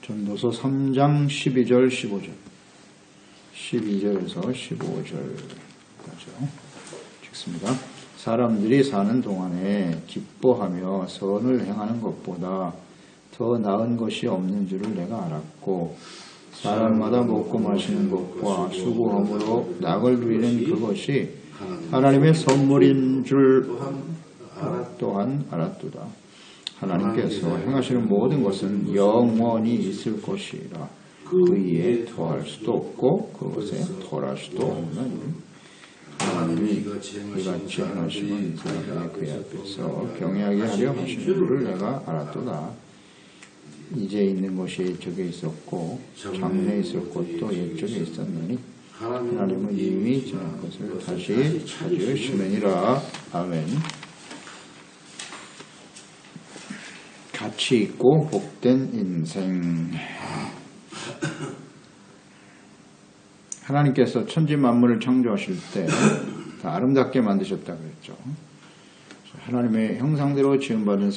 전도서 3장 12절 15절 12절에서 15절까지 읽습니다. 사람들이 사는 동안에 기뻐하며 선을 행하는 것보다 더 나은 것이 없는 줄을 내가 알았고 사람마다 먹고 마시는 것과 수고함으로 낙을 누리는 그것이 하나님의 선물인 줄 또한 알았도다. 하나님께서 행하시는 모든 것은 영원히 있을 것이라 그이에 더할 수도 없고 그것에 덜할 수도 없는 하나님이 이같이 행하시면 사람이 그의 앞에서 경외하게 하려 하시는 줄을 내가 알았도다. 이제 있는 것이 저게 있었고 장래에 있을 것도 옛적에 있었느니 하나님은 이미 지난 것을 다시 찾으시느니라. 아멘. 가치 있고 복된 인생. 하나님께서 천지 만물을 창조하실 때 다 아름답게 만드셨다고 그랬죠. 하나님의 형상대로 지음받은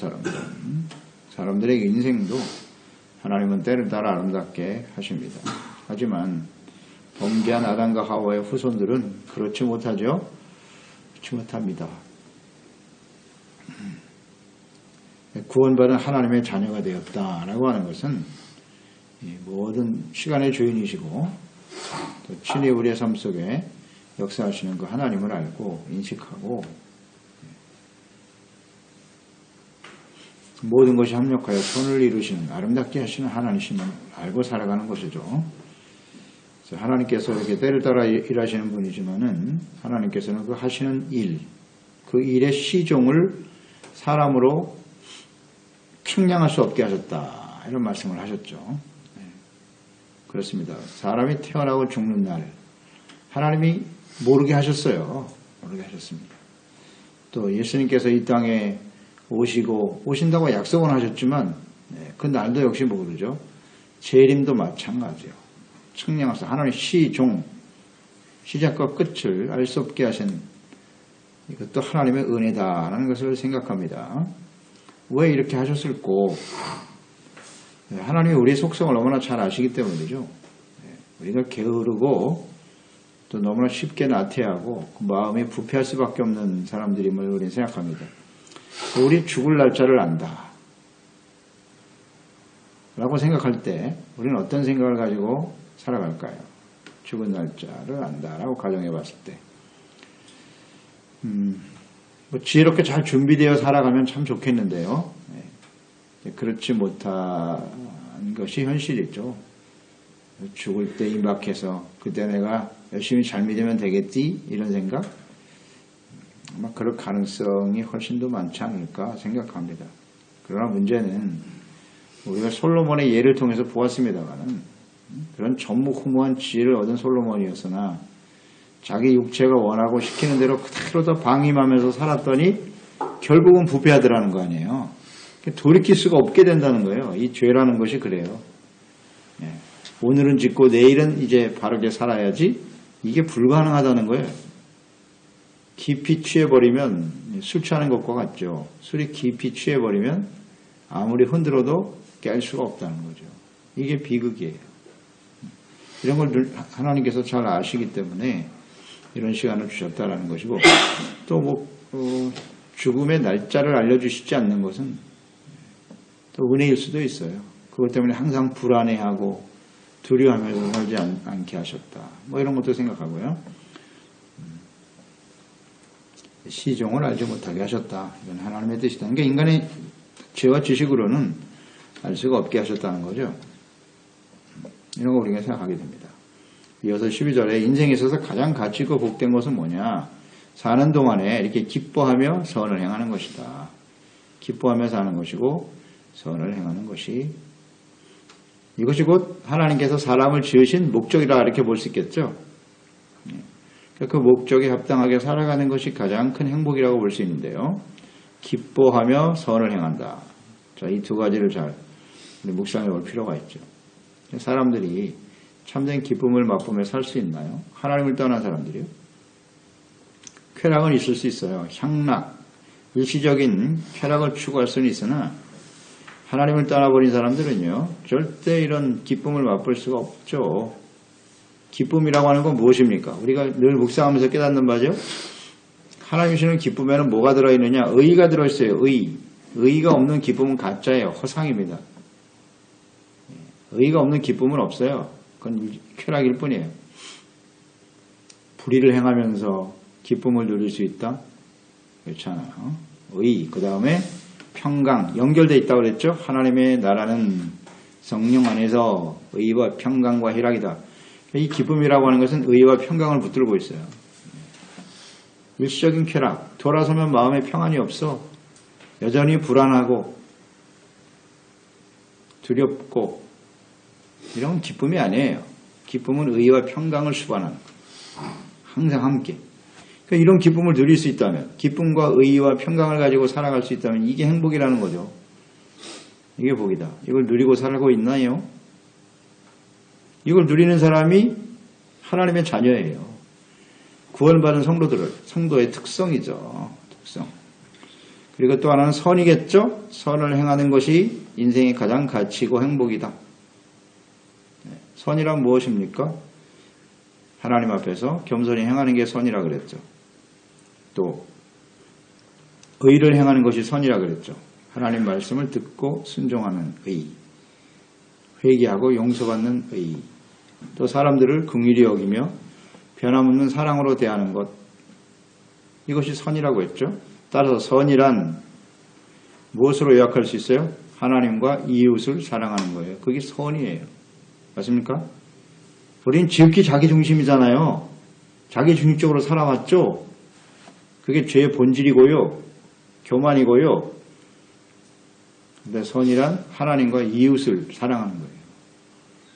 사람들의 인생도 하나님은 때를 따라 아름답게 하십니다. 하지만 범죄한 아담과 하와의 후손들은 그렇지 못하죠. 그렇지 못합니다. 구원받은 하나님의 자녀가 되었다라고 하는 것은 모든 시간의 주인이시고 또 친히 우리의 삶 속에 역사하시는 그 하나님을 알고 인식하고 모든 것이 합력하여 선을 이루시는 아름답게 하시는 하나님이심을 알고 살아가는 것이죠. 하나님께서 이렇게 때를 따라 일하시는 분이지만은 하나님께서는 그 하시는 일, 그 일의 시종을 사람으로 측량할 수 없게 하셨다. 이런 말씀을 하셨죠. 그렇습니다. 사람이 태어나고 죽는 날 하나님이 모르게 하셨어요. 모르게 하셨습니다. 또 예수님께서 이 땅에 오신다고 약속은 하셨지만 그 날도 역시 모르죠. 재림도 마찬가지요. 측량하셔서 하나님의 시종, 시작과 끝을 알 수 없게 하신 이것도 하나님의 은혜다라는 것을 생각합니다. 왜 이렇게 하셨을꼬? 하나님이 우리의 속성을 너무나 잘 아시기 때문이죠. 우리가 게으르고 또 너무나 쉽게 나태하고 그 마음이 부패할 수밖에 없는 사람들임을 우리는 생각합니다. 우리 죽을 날짜를 안다 라고 생각할 때 우리는 어떤 생각을 가지고 살아갈까요? 죽은 날짜를 안다라고 가정해 봤을 때 지혜롭게 잘 준비되어 살아가면 참 좋겠는데요. 그렇지 못한 것이 현실이죠. 죽을 때 임박해서 그때 내가 열심히 잘 믿으면 되겠지 이런 생각? 아마 그럴 가능성이 훨씬 더 많지 않을까 생각합니다. 그러나 문제는 우리가 솔로몬의 예를 통해서 보았습니다만 그런 전무후무한 지혜를 얻은 솔로몬이었으나 자기 육체가 원하고 시키는 대로 그대로 더 방임하면서 살았더니 결국은 부패하더라는 거 아니에요. 돌이킬 수가 없게 된다는 거예요. 이 죄라는 것이 그래요. 오늘은 짓고 내일은 이제 바르게 살아야지 이게 불가능하다는 거예요. 깊이 취해버리면 술 취하는 것과 같죠. 술이 깊이 취해버리면 아무리 흔들어도 깰 수가 없다는 거죠. 이게 비극이에요. 이런 걸 하나님께서 잘 아시기 때문에 이런 시간을 주셨다라는 것이고 또 죽음의 날짜를 알려주시지 않는 것은 또 은혜일 수도 있어요. 그것 때문에 항상 불안해하고 두려워하면서 살지 않게 하셨다. 이런 것도 생각하고요. 시종을 알지 못하게 하셨다. 이건 하나님의 뜻이다. 그러니까 인간의 죄와 지식으로는 알 수가 없게 하셨다는 거죠. 이런 거 우리가 생각하게 됩니다. 이어서 12절에 인생에 있어서 가장 가치 있고 복된 것은 뭐냐? 사는 동안에 이렇게 기뻐하며 선을 행하는 것이다. 기뻐하며 사는 것이고 선을 행하는 것이 이것이 곧 하나님께서 사람을 지으신 목적이라 이렇게 볼 수 있겠죠. 그 목적에 합당하게 살아가는 것이 가장 큰 행복이라고 볼 수 있는데요. 기뻐하며 선을 행한다. 자, 이 두 가지를 잘 묵상해 볼 필요가 있죠. 사람들이 참된 기쁨을 맛보며 살 수 있나요? 하나님을 떠난 사람들이요. 쾌락은 있을 수 있어요. 향락, 일시적인 쾌락을 추구할 수는 있으나 하나님을 떠나버린 사람들은요, 절대 이런 기쁨을 맛볼 수가 없죠. 기쁨이라고 하는 건 무엇입니까? 우리가 늘 묵상하면서 깨닫는 바죠. 하나님 주시는 기쁨에는 뭐가 들어있느냐? 의가 들어있어요. 의가 없는 기쁨은 가짜예요. 허상입니다. 의가 없는 기쁨은 없어요. 그건 쾌락일 뿐이에요. 불의를 행하면서 기쁨을 누릴 수 있다? 그렇잖아요. 의, 그 다음에 평강, 연결되어 있다고 그랬죠? 하나님의 나라는 성령 안에서 의와 평강과 희락이다. 이 기쁨이라고 하는 것은 의와 평강을 붙들고 있어요. 일시적인 쾌락, 돌아서면 마음에 평안이 없어. 여전히 불안하고 두렵고 이런 기쁨이 아니에요. 기쁨은 의와 평강을 수반하는 거예요. 항상 함께. 그러니까 이런 기쁨을 누릴 수 있다면, 기쁨과 의와 평강을 가지고 살아갈 수 있다면 이게 행복이라는 거죠. 이게 복이다. 이걸 누리고 살고 있나요? 이걸 누리는 사람이 하나님의 자녀예요. 구원받은 성도의 특성이죠. 특성. 그리고 또 하나는 선이겠죠. 선을 행하는 것이 인생의 가장 가치고 행복이다. 선이란 무엇입니까? 하나님 앞에서 겸손히 행하는 게 선이라 그랬죠. 또 의를 행하는 것이 선이라 그랬죠. 하나님 말씀을 듣고 순종하는 의, 회개하고 용서받는 의, 또 사람들을 긍휼히 여기며 변함없는 사랑으로 대하는 것, 이것이 선이라고 했죠. 따라서 선이란 무엇으로 요약할 수 있어요? 하나님과 이웃을 사랑하는 거예요. 그게 선이에요. 맞습니까? 우린 지극히 자기중심이잖아요. 자기중심적으로 살아왔죠. 그게 죄의 본질이고요. 교만이고요. 근데 선이란 하나님과 이웃을 사랑하는 거예요.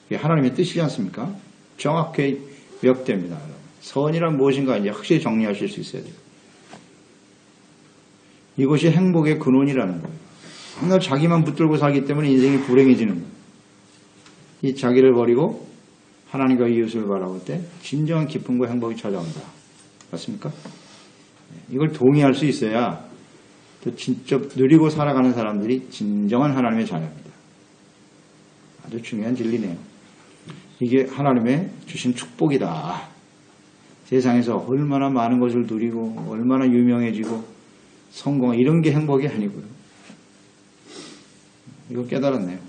이게 하나님의 뜻이지 않습니까? 정확히 요약됩니다. 선이란 무엇인가 이제 확실히 정리하실 수 있어야 돼요. 이것이 행복의 근원이라는 거예요. 맨날 자기만 붙들고 살기 때문에 인생이 불행해지는 거예요. 이 자기를 버리고 하나님과 이웃을 바라볼 때 진정한 기쁨과 행복이 찾아온다. 맞습니까? 이걸 동의할 수 있어야 또 직접 누리고 살아가는 사람들이 진정한 하나님의 자녀입니다. 아주 중요한 진리네요. 이게 하나님의 주신 축복이다. 세상에서 얼마나 많은 것을 누리고 얼마나 유명해지고 성공 이런 게 행복이 아니고요. 이걸 깨달았네요.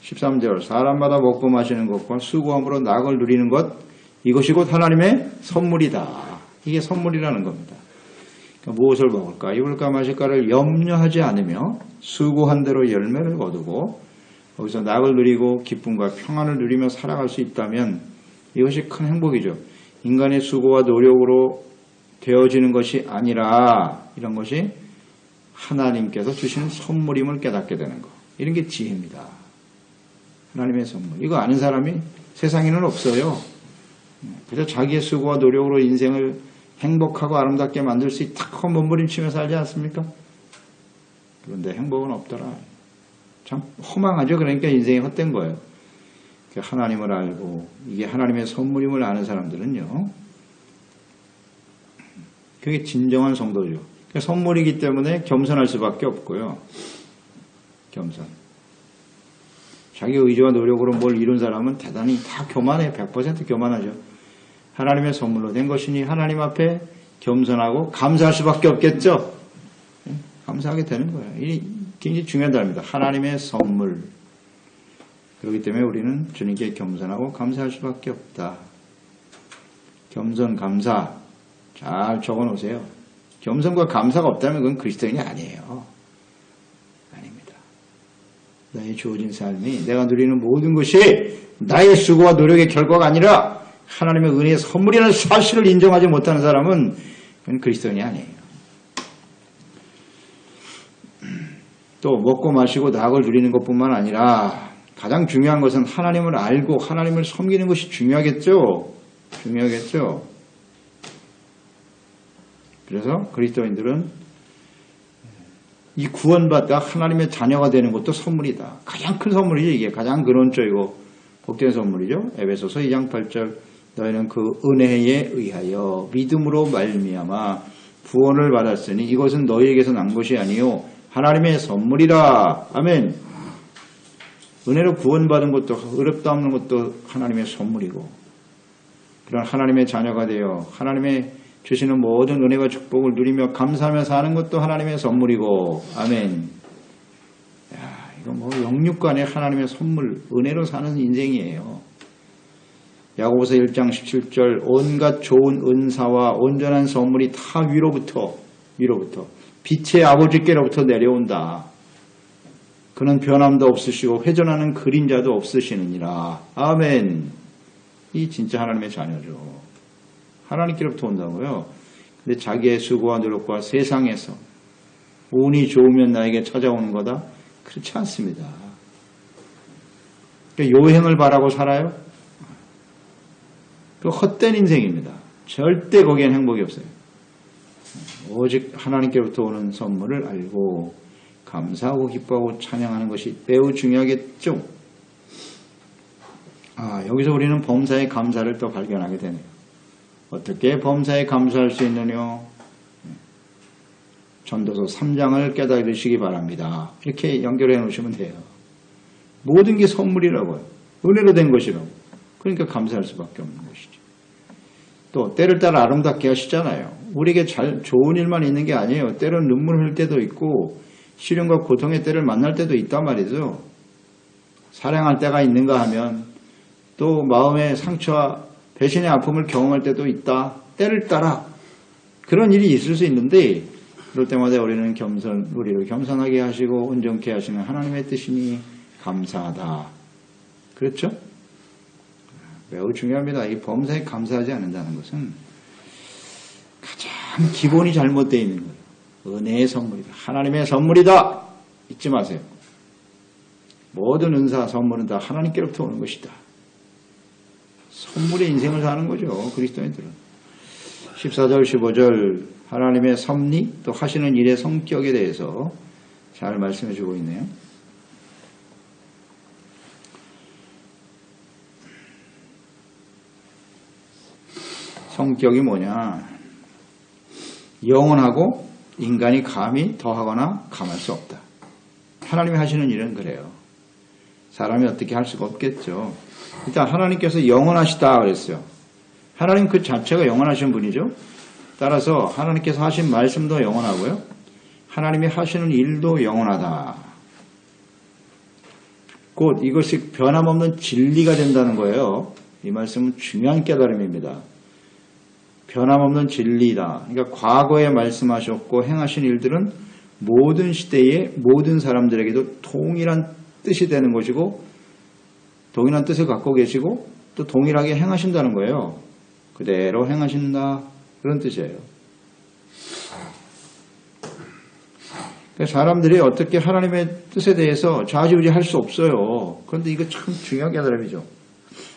13절 사람마다 먹고 마시는 것과 수고함으로 낙을 누리는 것 이것이 곧 하나님의 선물이다. 이게 선물이라는 겁니다. 그러니까 무엇을 먹을까 입을까 마실까를 염려하지 않으며 수고한 대로 열매를 거두고 거기서 낙을 누리고 기쁨과 평안을 누리며 살아갈 수 있다면 이것이 큰 행복이죠. 인간의 수고와 노력으로 되어지는 것이 아니라 이런 것이 하나님께서 주시는 선물임을 깨닫게 되는 것. 이런 게 지혜입니다. 하나님의 선물. 이거 아는 사람이 세상에는 없어요. 그래서 자기의 수고와 노력으로 인생을 행복하고 아름답게 만들 수 있다고 몸부림치며 살지 않습니까? 그런데 행복은 없더라. 참 허망하죠. 그러니까 인생이 헛된 거예요. 하나님을 알고 이게 하나님의 선물임을 아는 사람들은요. 그게 진정한 성도죠. 그러니까 선물이기 때문에 겸손할 수밖에 없고요. 겸손. 자기 의지와 노력으로 뭘 이룬 사람은 대단히 다 교만해요. 100% 교만하죠. 하나님의 선물로 된 것이니 하나님 앞에 겸손하고 감사할 수밖에 없겠죠. 감사하게 되는 거예요. 이 굉장히 중요한 단어입니다. 하나님의 선물. 그렇기 때문에 우리는 주님께 겸손하고 감사할 수밖에 없다. 겸손, 감사 잘 적어놓으세요. 겸손과 감사가 없다면 그건 그리스도인이 아니에요. 아닙니다. 나의 주어진 삶이 내가 누리는 모든 것이 나의 수고와 노력의 결과가 아니라 하나님의 은혜의 선물이라는 사실을 인정하지 못하는 사람은 그건 그리스도인이 아니에요. 또 먹고 마시고 낙을 누리는 것뿐만 아니라 가장 중요한 것은 하나님을 알고 하나님을 섬기는 것이 중요하겠죠. 중요하겠죠. 그래서 그리스도인들은 이 구원받다 하나님의 자녀가 되는 것도 선물이다. 가장 큰 선물이죠. 이게 가장 근원적이고 복된 선물이죠. 에베소서 2장 8절 너희는 그 은혜에 의하여 믿음으로 말미암아 구원을 받았으니 이것은 너희에게서 난 것이 아니요 하나님의 선물이라. 아멘. 은혜로 구원받은 것도 어렵다 없는 것도 하나님의 선물이고 그런 하나님의 자녀가 되어 하나님의 주시는 모든 은혜와 축복을 누리며 감사하며 사는 것도 하나님의 선물이고 아멘. 야, 이거 뭐 영육간의 하나님의 선물 은혜로 사는 인생이에요. 야고보서 1장 17절 온갖 좋은 은사와 온전한 선물이 다 위로부터 빛의 아버지께로부터 내려온다. 그는 변함도 없으시고 회전하는 그림자도 없으시느니라. 아멘. 이 진짜 하나님의 자녀죠. 하나님께로부터 온다고요. 근데 자기의 수고와 노력과 세상에서 운이 좋으면 나에게 찾아오는 거다? 그렇지 않습니다. 그러니까 요행을 바라고 살아요? 그 헛된 인생입니다. 절대 거기엔 행복이 없어요. 오직 하나님께로부터 오는 선물을 알고 감사하고 기뻐하고 찬양하는 것이 매우 중요하겠죠. 여기서 우리는 범사의 감사를 또 발견하게 되네요. 어떻게 범사에 감사할 수 있느냐? 전도서 3장을 깨달으시기 바랍니다. 이렇게 연결해 놓으시면 돼요. 모든 게 선물이라고요. 은혜로 된 것이라고. 그러니까 감사할 수밖에 없는 것이죠. 또 때를 따라 아름답게 하시잖아요. 우리에게 좋은 일만 있는 게 아니에요. 때로는 눈물 흘릴 때도 있고 시련과 고통의 때를 만날 때도 있단 말이죠. 사랑할 때가 있는가 하면 또 마음의 상처와 배신의 아픔을 경험할 때도 있다. 때를 따라 그런 일이 있을 수 있는데 그럴 때마다 우리는 우리를 겸손하게 하시고 온전케 하시는 하나님의 뜻이니 감사하다. 그렇죠? 매우 중요합니다. 이 범사에 감사하지 않는다는 것은 가장 기본이 잘못되어 있는 거예요. 은혜의 선물이다. 하나님의 선물이다. 잊지 마세요. 모든 은사 선물은 다 하나님께로부터 오는 것이다. 선물의 인생을 사는 거죠. 그리스도인들은. 14절 15절 하나님의 섭리 또 하시는 일의 성격에 대해서 잘 말씀해 주고 있네요. 성격이 뭐냐? 영원하고 인간이 감히 더하거나 감할 수 없다. 하나님이 하시는 일은 그래요. 사람이 어떻게 할 수가 없겠죠. 일단 하나님께서 영원하시다 그랬어요. 하나님 그 자체가 영원하신 분이죠. 따라서 하나님께서 하신 말씀도 영원하고요. 하나님이 하시는 일도 영원하다. 곧 이것이 변함없는 진리가 된다는 거예요. 이 말씀은 중요한 깨달음입니다. 변함없는 진리다. 그러니까 과거에 말씀하셨고 행하신 일들은 모든 시대의 모든 사람들에게도 동일한 뜻이 되는 것이고 동일한 뜻을 갖고 계시고 또 동일하게 행하신다는 거예요. 그대로 행하신다. 그런 뜻이에요. 그러니까 사람들이 어떻게 하나님의 뜻에 대해서 좌지우지 할 수 없어요. 그런데 이거 참 중요한 깨달음이죠.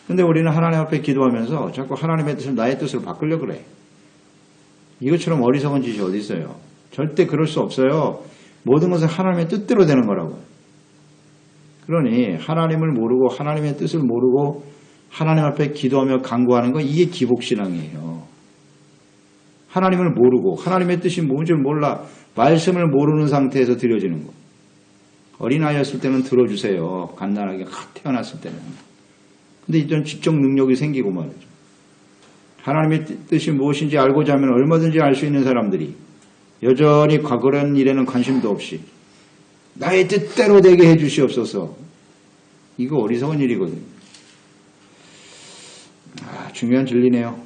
근데 우리는 하나님 앞에 기도하면서 자꾸 하나님의 뜻을 나의 뜻으로 바꾸려고 그래. 이것처럼 어리석은 짓이 어디 있어요. 절대 그럴 수 없어요. 모든 것은 하나님의 뜻대로 되는 거라고. 그러니 하나님을 모르고 하나님의 뜻을 모르고 하나님 앞에 기도하며 간구하는 거 이게 기복신앙이에요. 하나님을 모르고 하나님의 뜻이 뭔지 몰라 말씀을 모르는 상태에서 드려지는 거. 어린아이였을 때는 들어주세요. 갓난하게 태어났을 때는. 근데 이제는 지적 능력이 생기고 말이죠. 하나님의 뜻이 무엇인지 알고자 하면 얼마든지 알 수 있는 사람들이 여전히 그런 일에는 관심도 없이 나의 뜻대로 되게 해주시옵소서. 이거 어리석은 일이거든요. 중요한 진리네요.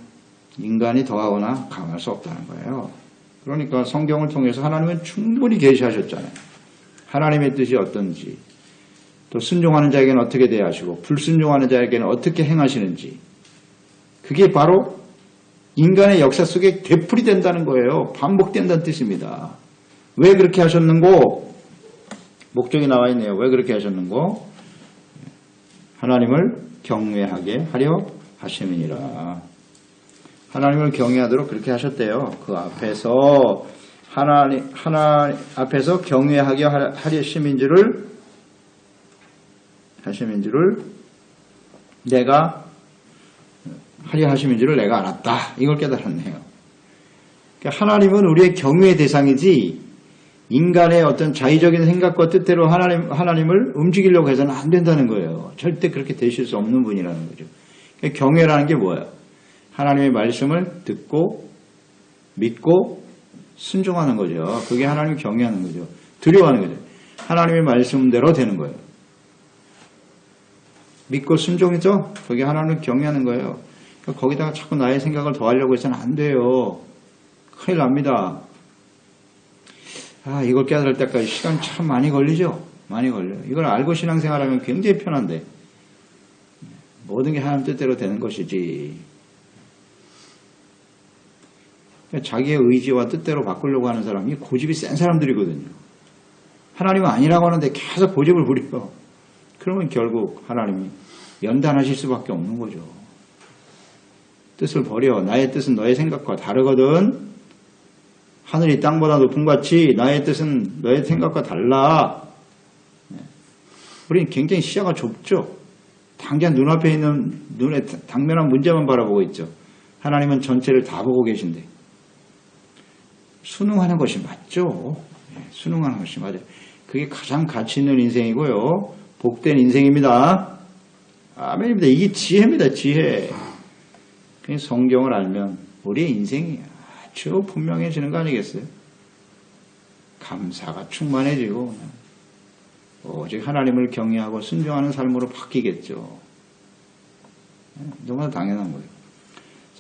인간이 더하거나 강할 수 없다는 거예요. 그러니까 성경을 통해서 하나님은 충분히 계시하셨잖아요. 하나님의 뜻이 어떤지 또 순종하는 자에게는 어떻게 대하시고 불순종하는 자에게는 어떻게 행하시는지 그게 바로 인간의 역사 속에 되풀이된다는 거예요. 반복된다는 뜻입니다. 왜 그렇게 하셨는고? 목적이 나와 있네요. 왜 그렇게 하셨는고? 하나님을 경외하게 하려 하심이니라. 하나님을 경외하도록 그렇게 하셨대요. 그 앞에서 하나님 앞에서 경외하게 하심인 줄을 내가 하려 하심인 줄을 내가 알았다. 이걸 깨달았네요. 그러니까 하나님은 우리의 경외의 대상이지 인간의 어떤 자의적인 생각과 뜻대로 하나님을 움직이려고 해서는 안 된다는 거예요. 절대 그렇게 되실 수 없는 분이라는 거죠. 그러니까 경외라는 게 뭐예요? 하나님의 말씀을 듣고 믿고 순종하는 거죠. 그게 하나님을 경외하는 거죠. 두려워하는 거죠. 하나님의 말씀대로 되는 거예요. 믿고 순종이죠? 그게 하나님을 경외하는 거예요. 그러니까 거기다가 자꾸 나의 생각을 더하려고 해서는 안 돼요. 큰일 납니다. 이걸 깨달을 때까지 시간 참 많이 걸리죠? 많이 걸려요. 이걸 알고 신앙생활하면 굉장히 편한데 모든 게 하나님 뜻대로 되는 것이지. 자기의 의지와 뜻대로 바꾸려고 하는 사람이 고집이 센 사람들이거든요. 하나님은 아니라고 하는데 계속 고집을 부려. 그러면 결국 하나님이 연단하실 수밖에 없는 거죠. 뜻을 버려. 나의 뜻은 너의 생각과 다르거든. 하늘이 땅보다 높은 것 같이 나의 뜻은 너의 생각과 달라. 우리는 굉장히 시야가 좁죠. 당장 눈앞에 있는 눈에 당면한 문제만 바라보고 있죠. 하나님은 전체를 다 보고 계신데 순응하는 것이 맞죠. 순응하는 것이 맞아요. 그게 가장 가치 있는 인생이고요. 복된 인생입니다. 아멘입니다. 이게 지혜입니다. 지혜. 성경을 알면 우리의 인생이 아주 분명해지는 거 아니겠어요? 감사가 충만해지고 오직 하나님을 경외하고 순종하는 삶으로 바뀌겠죠. 너무나 당연한 거예요.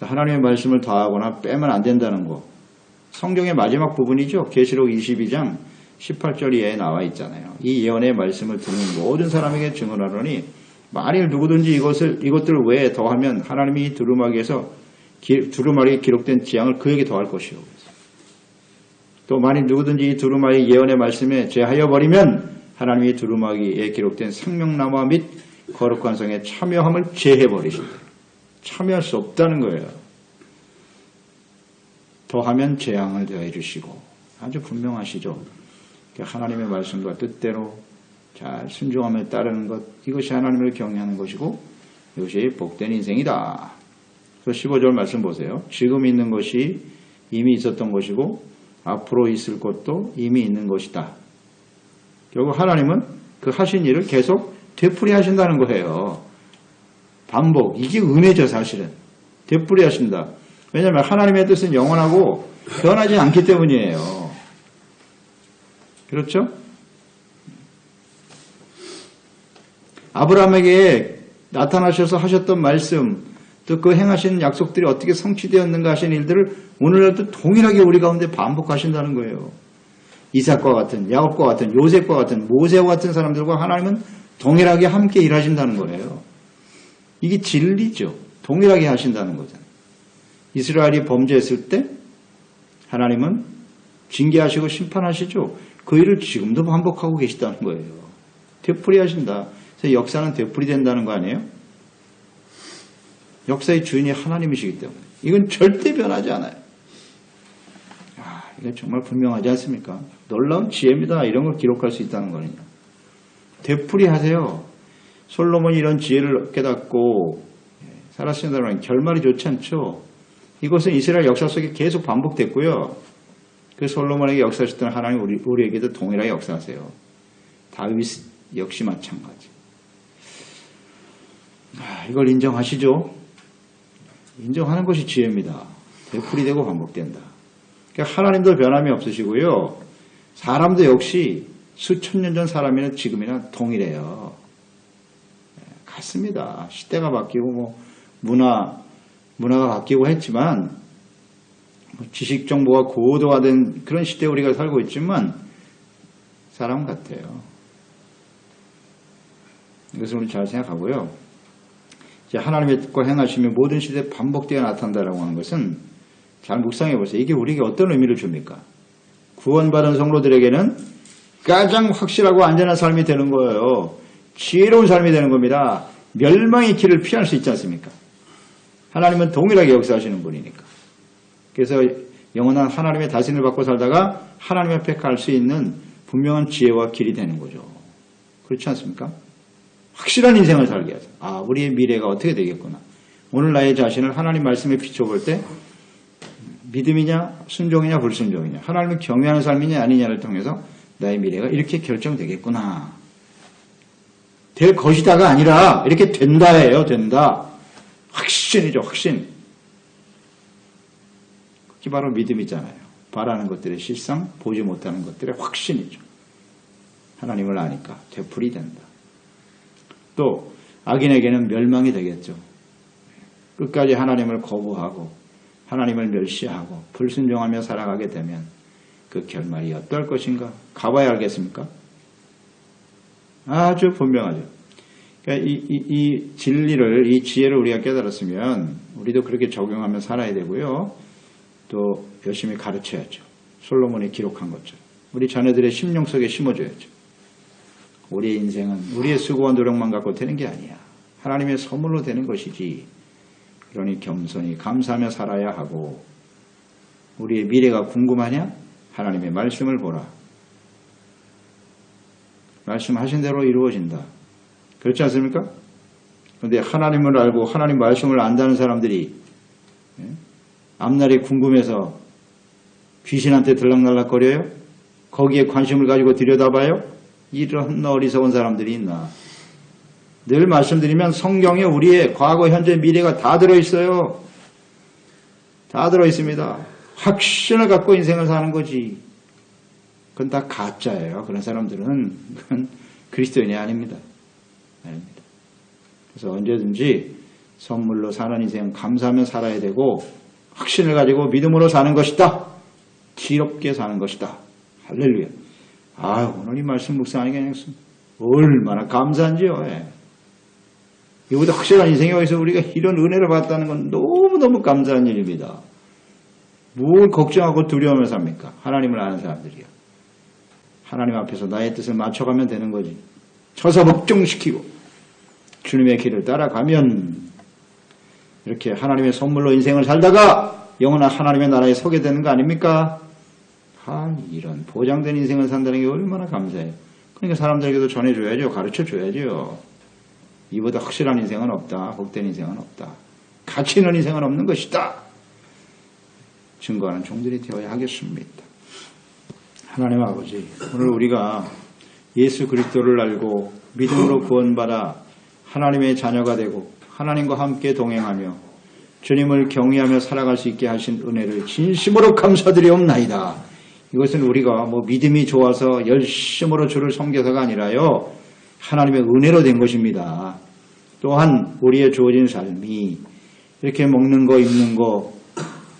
하나님의 말씀을 더하거나 빼면 안 된다는 거. 성경의 마지막 부분이죠. 계시록 22장 18절 이하에 나와 있잖아요. 이 예언의 말씀을 듣는 모든 사람에게 증언하노니 만일 누구든지 이것들을 외에 더하면 하나님이 이 두루마리에 기록된 재앙을 그에게 더할 것이요. 또 만일 누구든지 이 두루마리 예언의 말씀에 제하여 버리면 하나님이 두루마리에 기록된 생명나무와 및 거룩한 성에 참여함을 제해버리신다. 참여할 수 없다는 거예요. 더하면 재앙을 더해 주시고 아주 분명하시죠. 하나님의 말씀과 뜻대로 잘 순종하며 따르는 것, 이것이 하나님을 경외하는 것이고 이것이 복된 인생이다. 그래서 15절 말씀 보세요. 지금 있는 것이 이미 있었던 것이고 앞으로 있을 것도 이미 있는 것이다. 결국 하나님은 그 하신 일을 계속 되풀이 하신다는 거예요. 반복. 이게 은혜죠, 사실은. 되풀이 하신다. 왜냐하면 하나님의 뜻은 영원하고 변하지 않기 때문이에요. 그렇죠? 아브라함에게 나타나셔서 하셨던 말씀, 또 그 행하신 약속들이 어떻게 성취되었는가 하신 일들을 오늘날도 동일하게 우리 가운데 반복하신다는 거예요. 이삭과 같은, 야곱과 같은, 요셉과 같은, 모세와 같은 사람들과 하나님은 동일하게 함께 일하신다는 거예요. 이게 진리죠. 동일하게 하신다는 거잖아요. 이스라엘이 범죄했을 때 하나님은 징계하시고 심판하시죠. 그 일을 지금도 반복하고 계시다는 거예요. 되풀이 하신다. 그래서 역사는 되풀이 된다는 거 아니에요? 역사의 주인이 하나님이시기 때문에 이건 절대 변하지 않아요. 이게 정말 분명하지 않습니까? 놀라운 지혜입니다. 이런 걸 기록할 수 있다는 거는요. 되풀이 하세요. 솔로몬이 이런 지혜를 깨닫고 살았습니다만 결말이 좋지 않죠. 이것은 이스라엘 역사 속에 계속 반복됐고요. 그 솔로몬에게 역사하셨던 하나님 우리에게도 동일하게 역사하세요. 다윗 역시 마찬가지. 이걸 인정하시죠? 인정하는 것이 지혜입니다. 되풀이되고 반복된다. 그러니까 하나님도 변함이 없으시고요. 사람도 역시 수천 년 전 사람이나 지금이나 동일해요. 같습니다. 시대가 바뀌고 문화가 바뀌고 했지만 지식 정보가 고도화된 그런 시대에 우리가 살고 있지만 사람 같아요. 이것을 우리 잘 생각하고요. 이제 하나님의 뜻과 행하심이 모든 시대에 반복되어 나타난다라고 하는 것은 잘 묵상해 보세요. 이게 우리에게 어떤 의미를 줍니까? 구원받은 성도들에게는 가장 확실하고 안전한 삶이 되는 거예요. 지혜로운 삶이 되는 겁니다. 멸망의 길을 피할 수 있지 않습니까? 하나님은 동일하게 역사하시는 분이니까. 그래서 영원한 하나님의 다스림을 받고 살다가 하나님 앞에 갈 수 있는 분명한 지혜와 길이 되는 거죠. 그렇지 않습니까? 확실한 인생을 살게 하죠. 우리의 미래가 어떻게 되겠구나. 오늘 나의 자신을 하나님 말씀에 비춰볼 때 믿음이냐 순종이냐 불순종이냐 하나님을 경외하는 삶이냐 아니냐를 통해서 나의 미래가 이렇게 결정되겠구나. 될 것이다가 아니라 이렇게 된다예요. 된다. 확신이죠. 확신. 그게 바로 믿음이잖아요. 바라는 것들의 실상, 보지 못하는 것들의 확신이죠. 하나님을 아니까 되풀이 된다. 또 악인에게는 멸망이 되겠죠. 끝까지 하나님을 거부하고 하나님을 멸시하고 불순종하며 살아가게 되면 그 결말이 어떨 것인가? 가봐야 알겠습니까? 아주 분명하죠. 그러니까 이 진리를, 이 지혜를 우리가 깨달았으면 우리도 그렇게 적용하며 살아야 되고요. 또 열심히 가르쳐야죠. 솔로몬이 기록한 것처럼. 우리 자녀들의 심령 속에 심어줘야죠. 우리의 인생은 우리의 수고와 노력만 갖고 되는 게 아니야. 하나님의 선물로 되는 것이지. 그러니 겸손히 감사하며 살아야 하고 우리의 미래가 궁금하냐? 하나님의 말씀을 보라. 말씀하신 대로 이루어진다. 그렇지 않습니까? 그런데 하나님을 알고 하나님 말씀을 안다는 사람들이 앞날이 궁금해서 귀신한테 들락날락거려요? 거기에 관심을 가지고 들여다봐요? 이런 어리석은 사람들이 있나? 늘 말씀드리면 성경에 우리의 과거, 현재, 미래가 다 들어있어요. 다 들어있습니다. 확신을 갖고 인생을 사는 거지. 그건 다 가짜예요. 그런 사람들은 그건 그리스도인이 아닙니다. 아닙니다. 그래서 언제든지 선물로 사는 인생 감사하며 살아야 되고 확신을 가지고 믿음으로 사는 것이다. 지롭게 사는 것이다. 할렐루야. 오늘 이 말씀 묵상하니까 얼마나 감사한지요. 이보다 확실한 인생이 어디서 우리가 이런 은혜를 받았다는 건 너무너무 감사한 일입니다. 뭘 걱정하고 두려워하며 삽니까? 하나님을 아는 사람들이요. 하나님 앞에서 나의 뜻을 맞춰가면 되는 거지. 처사 복종시키고 주님의 길을 따라가면 이렇게 하나님의 선물로 인생을 살다가 영원한 하나님의 나라에 서게 되는 거 아닙니까? 이런 보장된 인생을 산다는 게 얼마나 감사해요. 그러니까 사람들에게도 전해줘야죠. 가르쳐줘야죠. 이보다 확실한 인생은 없다. 복된 인생은 없다. 가치 있는 인생은 없는 것이다. 증거하는 종들이 되어야 하겠습니다. 하나님 아버지, 오늘 우리가 예수 그리스도를 알고 믿음으로 구원받아 하나님의 자녀가 되고 하나님과 함께 동행하며 주님을 경외하며 살아갈 수 있게 하신 은혜를 진심으로 감사드리옵나이다. 이것은 우리가 믿음이 좋아서 열심으로 주를 섬겨서가 아니라요. 하나님의 은혜로 된 것입니다. 또한 우리의 주어진 삶이 이렇게 먹는 거 입는 거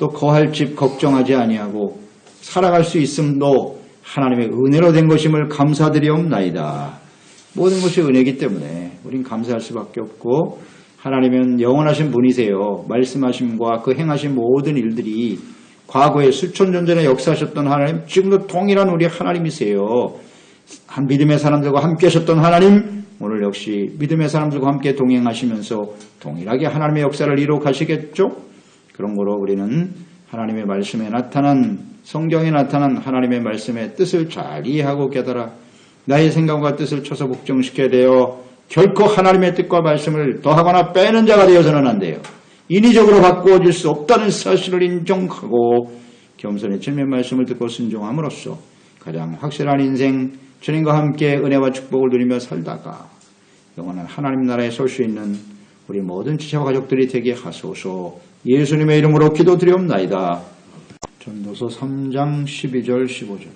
또 거할 집 걱정하지 아니하고 살아갈 수 있음도 하나님의 은혜로 된 것임을 감사드리옵나이다. 모든 것이 은혜이기 때문에 우린 감사할 수밖에 없고 하나님은 영원하신 분이세요. 말씀하심과 그 행하신 모든 일들이 과거에 수천 년 전에 역사하셨던 하나님, 지금도 동일한 우리 하나님이세요. 한 믿음의 사람들과 함께 하셨던 하나님, 오늘 역시 믿음의 사람들과 함께 동행하시면서 동일하게 하나님의 역사를 이루어 가시겠죠? 그런 거로 우리는 하나님의 말씀에 나타난, 성경에 나타난 하나님의 말씀의 뜻을 잘 이해하고 깨달아 나의 생각과 뜻을 쳐서 복종시켜야 돼요. 결코 하나님의 뜻과 말씀을 더하거나 빼는 자가 되어서는 안 돼요. 인위적으로 바꾸어질 수 없다는 사실을 인정하고 겸손히 주님의 말씀을 듣고 순종함으로써 가장 확실한 인생, 주님과 함께 은혜와 축복을 누리며 살다가 영원한 하나님 나라에 설 수 있는 우리 모든 지체와 가족들이 되게 하소서. 예수님의 이름으로 기도드리옵나이다. 전도서 3장 12절 15절